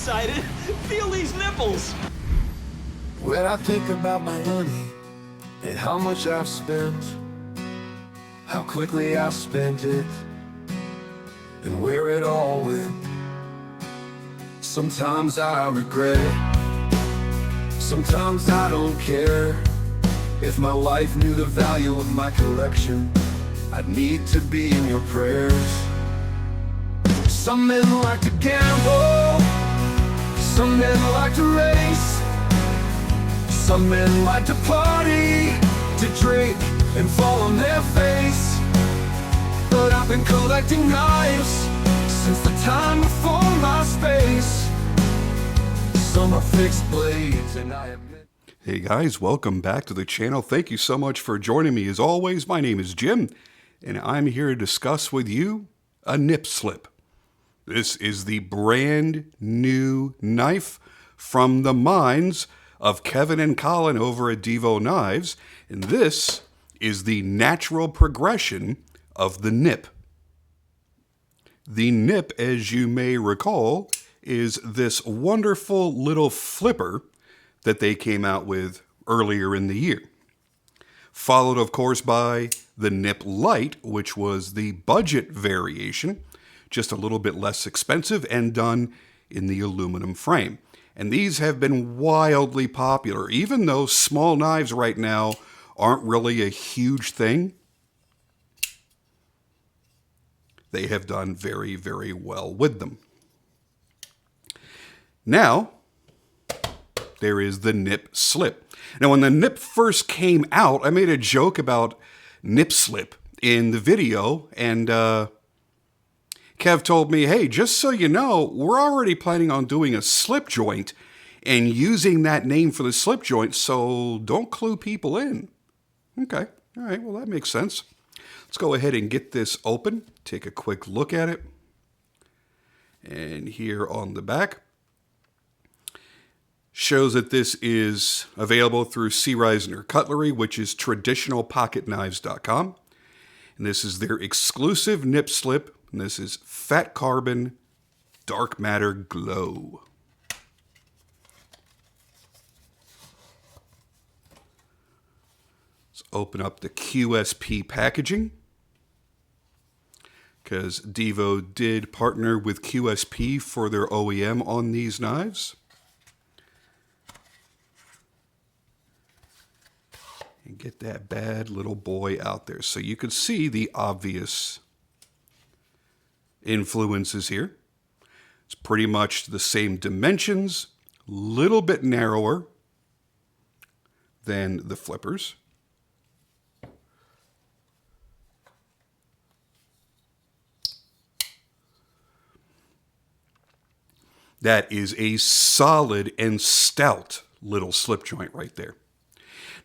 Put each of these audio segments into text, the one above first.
excited. Feel these nipples. When I think about my money and how much I've spent, how quickly I spent it, and where it all went, sometimes I regret it, sometimes I don't care. If my wife knew the value of my collection, I'd need to be in your prayers. Some men like to gamble, some men like to race, some men like to party, to drink and fall on their face. But I've been collecting knives since the time before my space. Some are fixed blades and I admit. Hey guys, welcome back to the channel. Thank you so much for joining me. As always, my name is Jim, and I'm here to discuss with you a nip slip. This is the brand new knife from the minds of Kevin and Colin over at Divo Knives, and this is the natural progression of the nip. The nip, as you may recall, is this wonderful little flipper that they came out with earlier in the year. Followed, of course, by the Nip Light, which was the budget variation, just a little bit less expensive and done in the aluminum frame. And these have been wildly popular, even though small knives right now aren't really a huge thing. They have done very, very well with them. Now, there is the nip slip. Now, when the nip first came out, I made a joke about nip slip in the video, and Kev told me, hey, just so you know, we're already planning on doing a slip joint and using that name for the slip joint, so don't clue people in. Okay, all right, well, that makes sense. Let's go ahead and get this open, take a quick look at it. And here on the back, shows that this is available through C. Reisner Cutlery, which is traditionalpocketknives.com. And this is their exclusive nip slip, and this is Fat Carbon Dark Matter Glow. Let's open up the QSP packaging, because Divo did partner with QSP for their OEM on these knives. And get that bad little boy out there. So you can see the obvious influences here. It's pretty much the same dimensions, a little bit narrower than the flippers. That is a solid and stout little slip joint right there.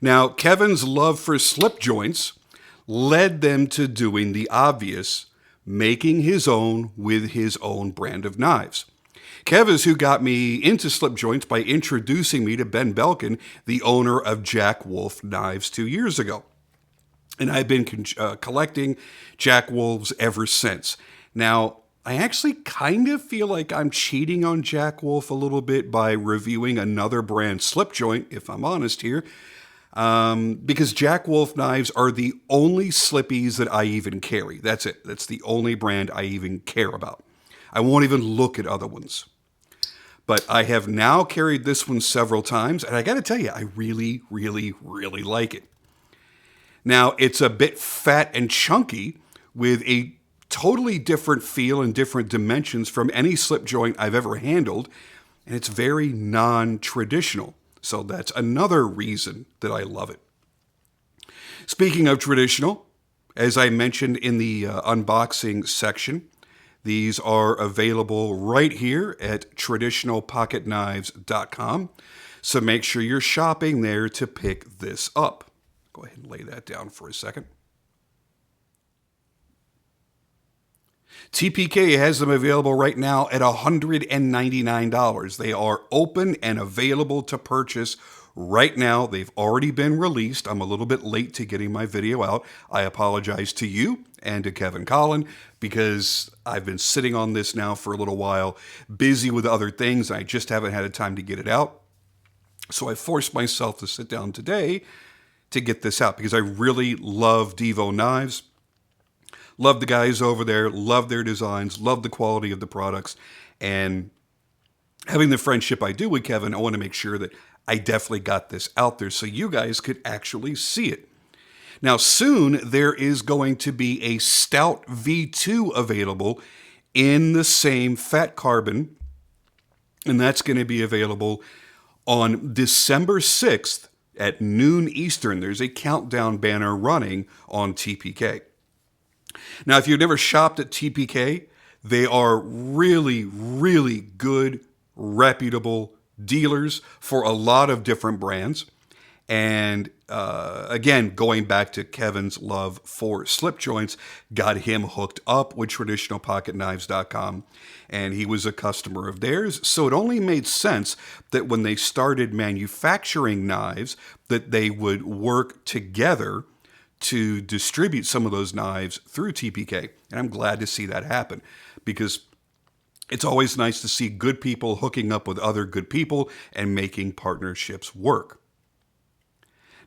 Now, Kevin's love for slip joints led them to doing the obvious, making his own with his own brand of knives. Kev is who got me into slip joints by introducing me to Ben Belkin, the owner of Jack Wolf Knives 2 years ago. And I've been collecting Jack Wolves ever since. Now, I actually kind of feel like I'm cheating on Jack Wolf a little bit by reviewing another brand slip joint, if I'm honest here. Because Jack Wolf knives are the only slippies that I even carry. That's it. That's the only brand I even care about. I won't even look at other ones. But I have now carried this one several times, and I got to tell you, I really, really, really like it. Now, it's a bit fat and chunky with a totally different feel and different dimensions from any slip joint I've ever handled, and it's very non-traditional. So that's another reason that I love it. Speaking of traditional, as I mentioned in the unboxing section, these are available right here at traditionalpocketknives.com. So make sure you're shopping there to pick this up. Go ahead and lay that down for a second. TPK has them available right now at $199. They are open and available to purchase Right now, they've already been released. I'm a little bit late to getting my video out. I apologize to you and to Kevin Collin because I've been sitting on this now for a little while, busy with other things. I just haven't had a time to get it out. So I forced myself to sit down today to get this out because I really love Divo Knives. Love the guys over there, love their designs, love the quality of the products, and having the friendship I do with Kevin, I want to make sure that I definitely got this out there so you guys could actually see it. Now, soon there is going to be a Stout V2 available in the same fat carbon, and that's going to be available on December 6th at noon Eastern. There's a countdown banner running on TPK. Now, if you've never shopped at TPK, they are really, really good, reputable dealers for a lot of different brands. And again, going back to Kevin's love for slip joints, got him hooked up with traditionalpocketknives.com, and he was a customer of theirs. So it only made sense that when they started manufacturing knives, that they would work together to distribute some of those knives through TPK. And I'm glad to see that happen because it's always nice to see good people hooking up with other good people and making partnerships work.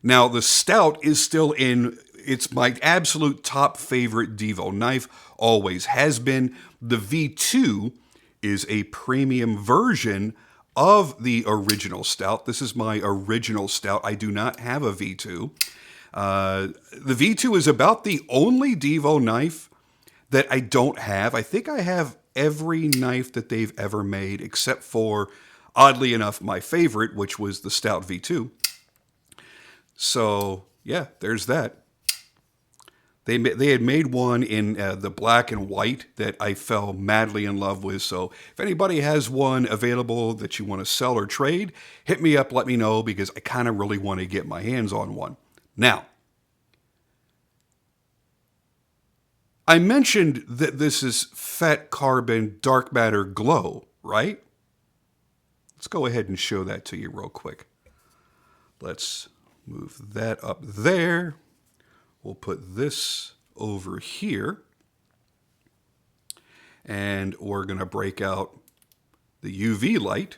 Now, the Stout is still it's my absolute top favorite Divo knife, always has been. The V2 is a premium version of the original Stout. This is my original Stout. I do not have a V2. The V2 is about the only Divo knife that I don't have. I think I have every knife that they've ever made except for, oddly enough, my favorite, which was the Stout V2. So, yeah, there's that. They had made one in the black and white that I fell madly in love with. So if anybody has one available that you want to sell or trade, hit me up, let me know, because I kind of really want to get my hands on one. Now, I mentioned that this is fat carbon dark matter glow, right? Let's go ahead and show that to you real quick. Let's move that up there. We'll put this over here. And we're going to break out the UV light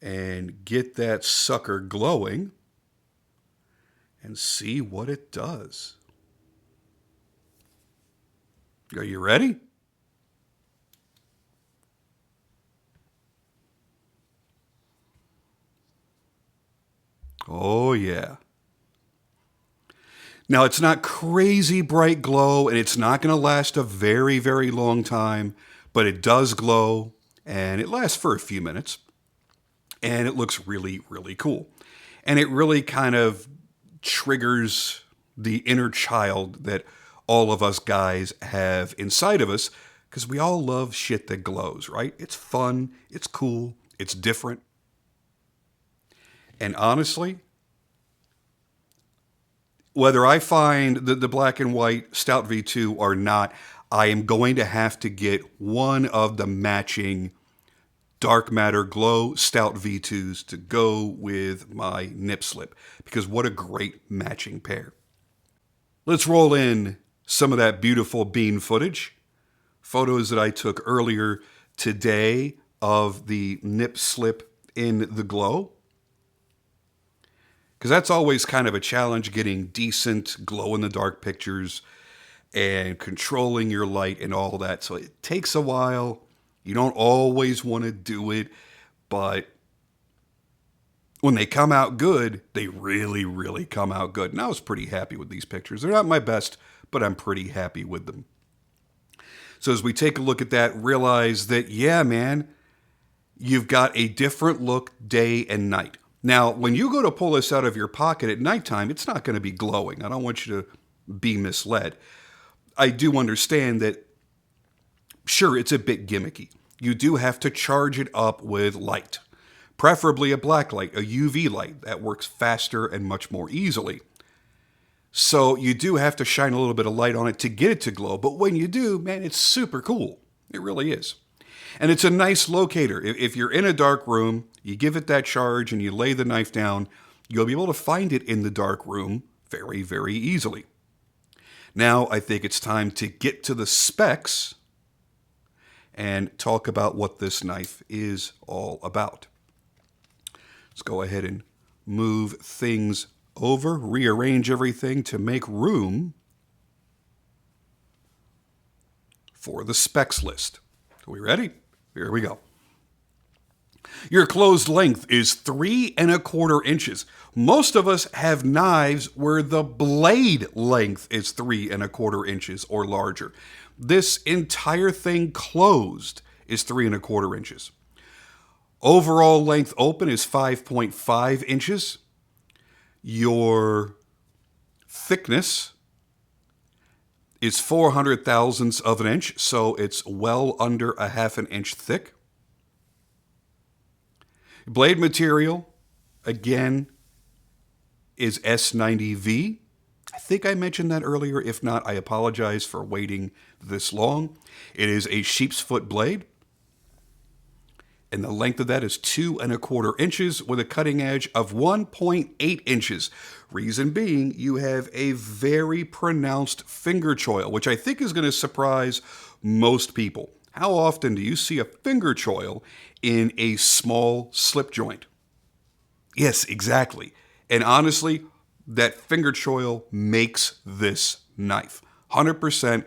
and get that sucker glowing and see what it does. Are you ready? Oh, yeah. Now, it's not crazy bright glow, and it's not going to last a very, very long time, but it does glow, and it lasts for a few minutes, and it looks really, really cool. And it really kind of triggers the inner child that all of us guys have inside of us, because we all love shit that glows, right? It's fun, it's cool, it's different. And honestly, whether I find the black and white Stout V2 or not, I am going to have to get one of the matching dark matter glow Stout V2s to go with my nip slip, because what a great matching pair. Let's roll in some of that beautiful bean footage. Photos that I took earlier today of the nip slip in the glow. Because that's always kind of a challenge, getting decent glow-in-the-dark pictures and controlling your light and all that. So it takes a while. You don't always want to do it, but when they come out good, they really, really come out good. And I was pretty happy with these pictures. They're not my best, but I'm pretty happy with them. So as we take a look at that, realize that, yeah, man, you've got a different look day and night. Now, when you go to pull this out of your pocket at nighttime, it's not going to be glowing. I don't want you to be misled. I do understand that, sure, it's a bit gimmicky. You do have to charge it up with light, preferably a black light, a UV light. That works faster and much more easily. So you do have to shine a little bit of light on it to get it to glow. But when you do, man, it's super cool. It really is. And it's a nice locator. If you're in a dark room, you give it that charge and you lay the knife down, you'll be able to find it in the dark room very, very easily. Now, I think it's time to get to the specs and talk about what this knife is all about. Let's go ahead and move things over, rearrange everything to make room for the specs list. Are we ready? Here we go. Your closed length is 3¼ inches. Most of us have knives where the blade length is 3¼ inches or larger. This entire thing closed is 3¼ inches. Overall length open is 5.5 inches. Your thickness is 400 thousandths of an inch, so it's well under a ½ an inch thick. Blade material, again, is S90V. I think I mentioned that earlier. If not, I apologize for waiting this long. It is a sheep's foot blade, and the length of that is 2¼ inches with a cutting edge of 1.8 inches. Reason being, you have a very pronounced finger choil, which I think is going to surprise most people. How often do you see a finger choil in a small slip joint? Yes, exactly. And honestly, that finger choil makes this knife. 100%.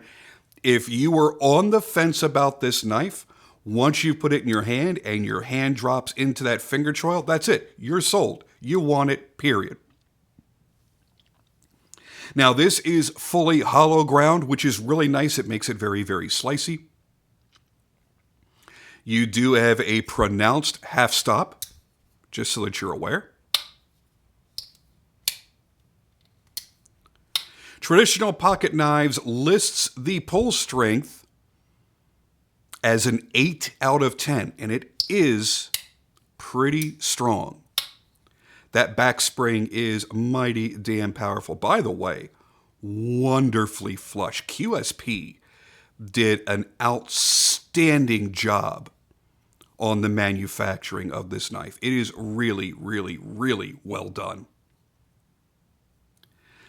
If you were on the fence about this knife, once you put it in your hand and your hand drops into that finger choil, that's it. You're sold. You want it, period. Now, this is fully hollow ground, which is really nice. It makes it very, very slicey. You do have a pronounced half stop, just so that you're aware. Traditional Pocket Knives lists the pull strength as an 8 out of 10, and it is pretty strong. That back spring is mighty damn powerful. By the way, wonderfully flush. QSP did an outstanding job on the manufacturing of this knife. It is really, really, really well done.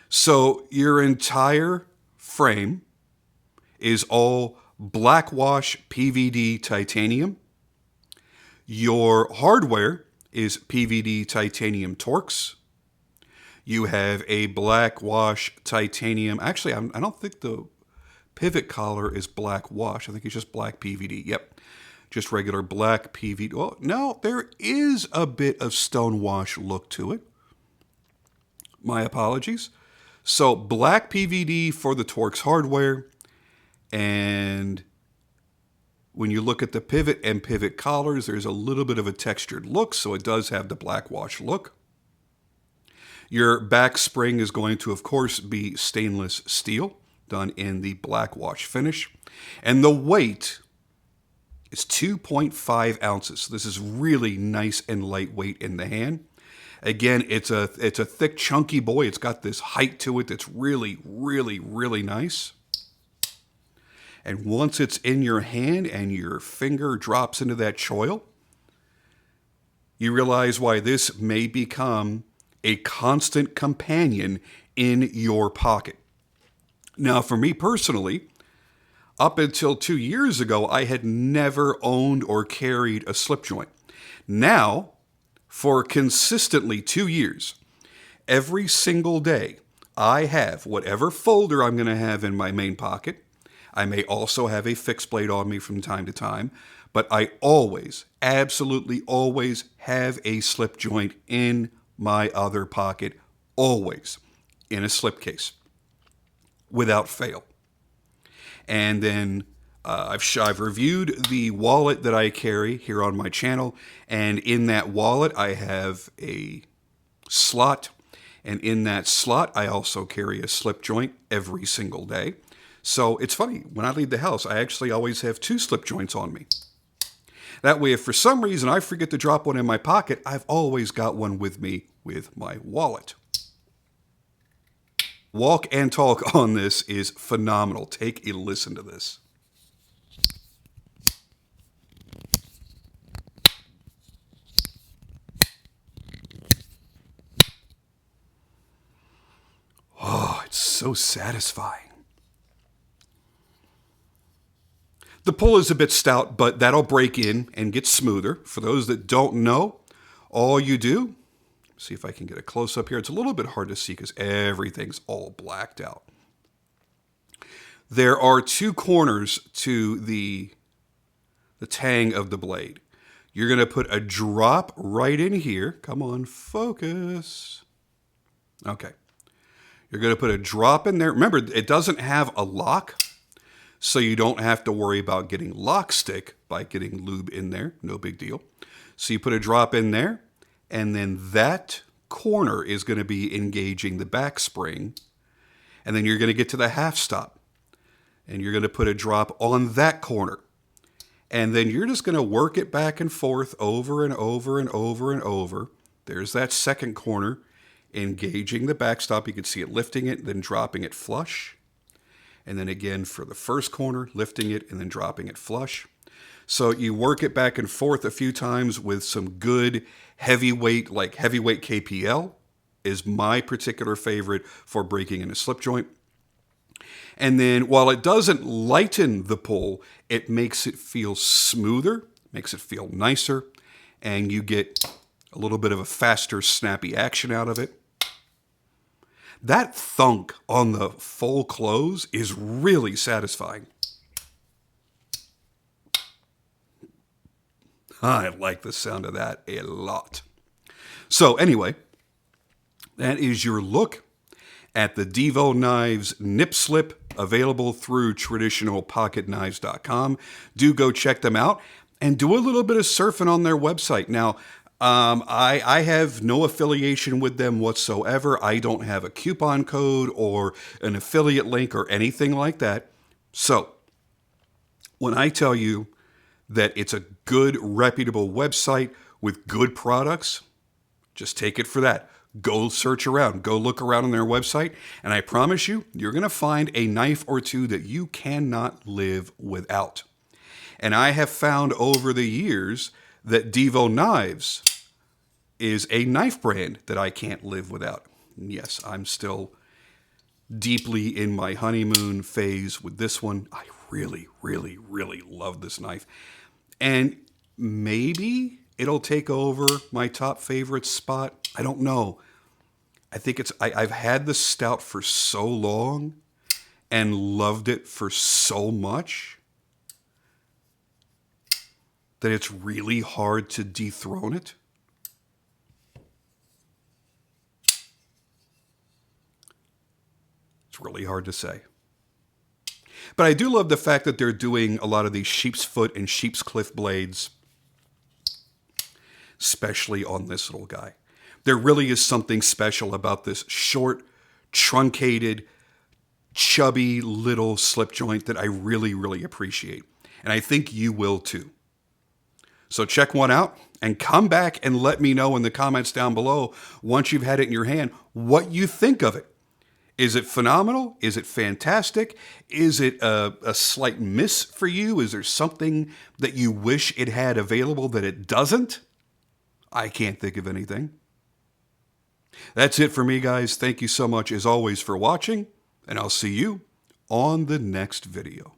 So your entire frame is all black wash PVD titanium. Your hardware is PVD titanium Torx. You have a black wash titanium. Actually, I don't think the pivot collar is black wash. I think it's just black PVD. Yep. Just regular black PVD. Well, no, there is a bit of stonewash look to it. My apologies. So black PVD for the Torx hardware, and when you look at the pivot and pivot collars, there's a little bit of a textured look, so it does have the black wash look. Your back spring is going to, of course, be stainless steel, done in the black wash finish. And the weight is 2.5 ounces. This is really nice and lightweight in the hand. Again, it's a thick, chunky boy. It's got this height to it that's really, really, really nice. And once it's in your hand and your finger drops into that choil, you realize why this may become a constant companion in your pocket. Now, for me personally, up until 2 years ago, I had never owned or carried a slip joint. Now, for consistently 2 years, every single day, I have whatever folder I'm going to have in my main pocket. I may also have a fixed blade on me from time to time, but I always, absolutely always have a slip joint in my other pocket, always in a slip case, without fail. And then I've reviewed the wallet that I carry here on my channel, and in that wallet I have a slot, and in that slot I also carry a slip joint every single day. So it's funny, when I leave the house, I actually always have 2 slip joints on me. That way, if for some reason I forget to drop one in my pocket, I've always got one with me with my wallet. Walk and talk on this is phenomenal. Take a listen to this. so satisfying. The pull is a bit stout, but that'll break in and get smoother. For those that don't know, all you do, see if I can get a close up here. It's a little bit hard to see because everything's all blacked out. There are two corners to the tang of the blade. You're going to put a drop right in here. Come on, focus. Okay. You're going to put a drop in there. Remember, it doesn't have a lock, so you don't have to worry about getting lock stick by getting lube in there. No big deal. So you put a drop in there, and then that corner is going to be engaging the back spring. And then you're going to get to the half stop, and you're going to put a drop on that corner. And then you're just going to work it back and forth over and over and over and over. There's that second corner engaging the backstop. You can see it lifting it, then dropping it flush. And then again for the first corner, lifting it and then dropping it flush. So you work it back and forth a few times with some good heavyweight, like heavyweight KPL is my particular favorite for breaking in a slip joint. And then while it doesn't lighten the pull, it makes it feel smoother, makes it feel nicer, and you get a little bit of a faster, snappy action out of it. That thunk on the full close is really satisfying. I like the sound of that a lot. So anyway, that is your look at the Divo Knives Nip Slip, available through traditionalpocketknives.com. Do go check them out and do a little bit of surfing on their website. Now, I have no affiliation with them whatsoever. I don't have a coupon code or an affiliate link or anything like that. So, when I tell you that it's a good, reputable website with good products, just take it for that. Go search around, go look around on their website, and I promise you, you're going to find a knife or two that you cannot live without. And I have found over the years that Divo Knives is a knife brand that I can't live without. And yes, I'm still deeply in my honeymoon phase with this one. I really, really, really love this knife. And maybe it'll take over my top favorite spot. I don't know. I think I've had the stout for so long and loved it for so much that it's really hard to dethrone it. It's really hard to say. But I do love the fact that they're doing a lot of these sheep's foot and sheep's cliff blades, especially on this little guy. There really is something special about this short, truncated, chubby little slip joint that I really, really appreciate. And I think you will too. So check one out and come back and let me know in the comments down below, once you've had it in your hand, what you think of it. Is it phenomenal? Is it fantastic? Is it a slight miss for you? Is there something that you wish it had available that it doesn't? I can't think of anything. That's it for me, guys. Thank you so much, as always, for watching, and I'll see you on the next video.